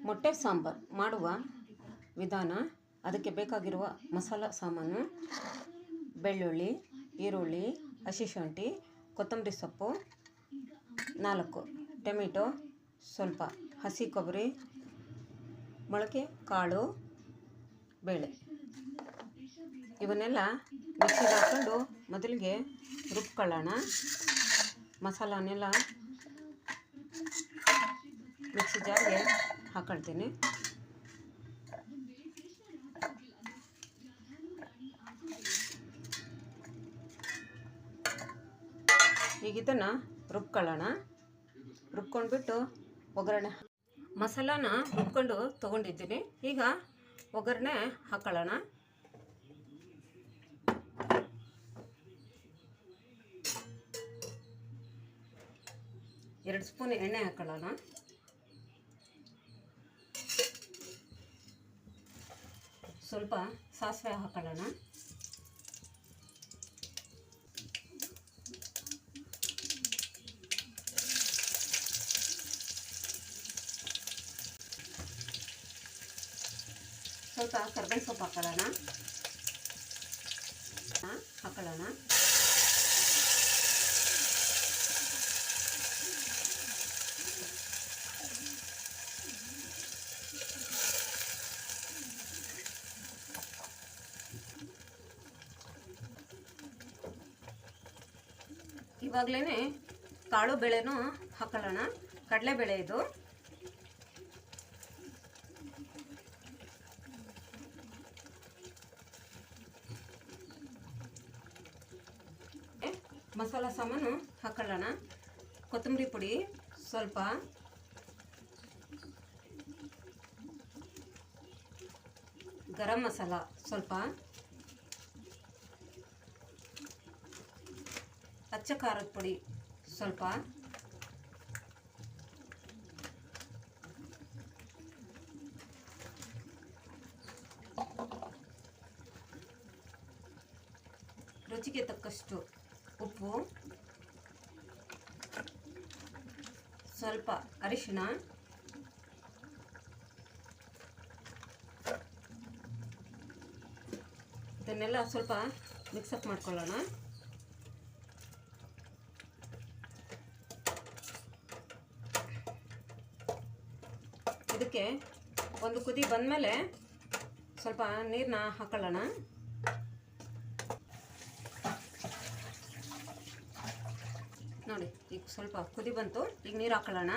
ಮೊಟ್ಟೆ ಸಾಂಬಾರು ಮಾಡುವ ವಿಧಾನ. ಅದಕ್ಕೆ ಬೇಕಾಗಿರುವ ಮಸಾಲ ಸಾಮಾನು: ಬೆಳ್ಳುಳ್ಳಿ, ಈರುಳ್ಳಿ, ಹಸಿ ಶುಂಠಿ, ಕೊತ್ತಂಬರಿ ಸೊಪ್ಪು, 4 ಟೊಮೆಟೊ, ಸ್ವಲ್ಪ ಹಸಿ ಕೊಬ್ಬರಿ, ಮೊಳಕೆ ಕಾಳು, ಬೇಳೆ. ಇವನ್ನೆಲ್ಲ ಮಿಕ್ಸಿಗೆ ಹಾಕ್ಕೊಂಡು ಮೊದಲಿಗೆ ರುಬ್ಕೊಳ್ಳೋಣ. ಮಸಾಲನೆಲ್ಲ ಮಿಕ್ಸಿ ಜಾರ್ಗೆ ಹಾಕೊಳ್ತೀನಿ. ಈಗ ಇದನ್ನು ರುಬ್ಕೊಳ್ಳೋಣ. ರುಬ್ಕೊಂಡ್ಬಿಟ್ಟು ಒಗ್ಗರಣೆ ಮಸಾಲಾನ ರುಬ್ಕೊಂಡು ತೊಗೊಂಡಿದ್ದೀನಿ. ಈಗ ಒಗ್ಗರಣೆ ಹಾಕೊಳ್ಳೋಣ. ಎರಡು ಸ್ಪೂನ್ ಎಣ್ಣೆ ಹಾಕೊಳ್ಳೋಣ. ಸ್ವಲ್ಪ ಸಾಸಿವೆ ಹಾಕೊಳ್ಳೋಣ. ಸ್ವಲ್ಪ ಕರ್ಬೇವಿನ ಸೊಪ್ಪು ಹಾಕೊಳ್ಳೋಣ. ಇವಾಗಲೇ ಕಾಳು ಬೇಳೆನೂ ಹಾಕೊಳ್ಳೋಣ. ಕಡಲೆಬೇಳೆ ಇದು. ಮಸಾಲ ಸಾಮಾನು ಹಾಕೊಳ್ಳೋಣ. ಕೊತ್ತಂಬರಿ ಪುಡಿ ಸ್ವಲ್ಪ, ಗರಂ ಮಸಾಲ ಸ್ವಲ್ಪ, ಅಚ್ಚ ಖಾರದ ಪುಡಿ ಸ್ವಲ್ಪ, ರುಚಿಗೆ ತಕ್ಕಷ್ಟು ಉಪ್ಪು, ಸ್ವಲ್ಪ ಅರಿಶಿಣ, ಇದನ್ನೆಲ್ಲ ಸ್ವಲ್ಪ ಮಿಕ್ಸಪ್ ಮಾಡ್ಕೊಳ್ಳೋಣ. ಇದಕ್ಕೆ ಒಂದು ಕುದಿ ಬಂದಮೇಲೆ ಸ್ವಲ್ಪ ನೀರನ್ನ ಹಾಕೊಳ್ಳೋಣ. ನೋಡಿ, ಈಗ ಸ್ವಲ್ಪ ಕುದಿ ಬಂತು. ಈಗ ನೀರು ಹಾಕೊಳ್ಳೋಣ.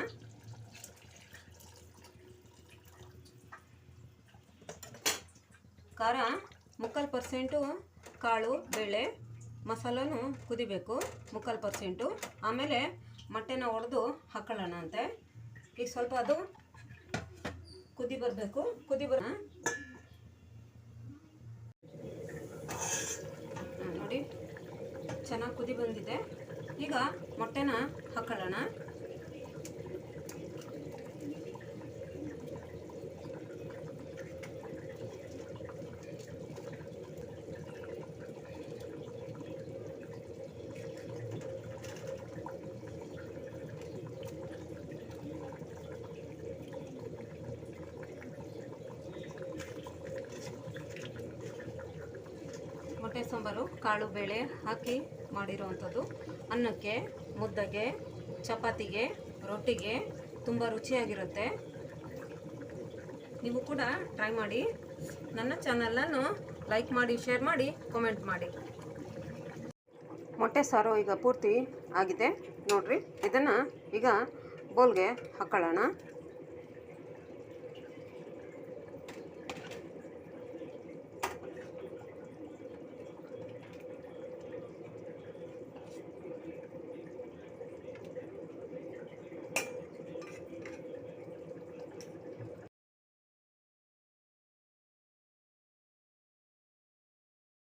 ಖಾರ 3/4%, ಕಾಳು ಬೇಳೆ ಮಸಾಲನೂ ಕುದಿಬೇಕು 3/4%. ಆಮೇಲೆ ಮೊಟ್ಟೆನ ಒಡೆದು ಹಾಕೊಳ್ಳೋಣ ಅಂತೆ. ಈಗ ಸ್ವಲ್ಪ ಅದು ಕುದಿ ಬರಬೇಕು. ನೋಡಿ, ಚೆನ್ನಾಗಿ ಕುದಿ ಬಂದಿದೆ. ಈಗ ಮೊಟ್ಟೆನ ಹಾಕೊಳ್ಳೋಣ. ಮೊಟ್ಟೆ ಸಾಂಬಾರು ಕಾಳು ಬೇಳೆ ಹಾಕಿ ಮಾಡಿರೋವಂಥದ್ದು. ಅನ್ನಕ್ಕೆ, ಮುದ್ದೆಗೆ, ಚಪಾತಿಗೆ, ರೊಟ್ಟಿಗೆ ತುಂಬ ರುಚಿಯಾಗಿರುತ್ತೆ. ನೀವು ಕೂಡ ಟ್ರೈ ಮಾಡಿ. ನನ್ನ ಚಾನಲನ್ನು ಲೈಕ್ ಮಾಡಿ, ಶೇರ್ ಮಾಡಿ, ಕಾಮೆಂಟ್ ಮಾಡಿ. ಮೊಟ್ಟೆ ಸಾರು ಈಗ ಪೂರ್ತಿ ಆಗಿದೆ ನೋಡ್ರಿ. ಇದನ್ನು ಈಗ ಬೌಲ್ಗೆ ಹಾಕೊಳ್ಳೋಣ.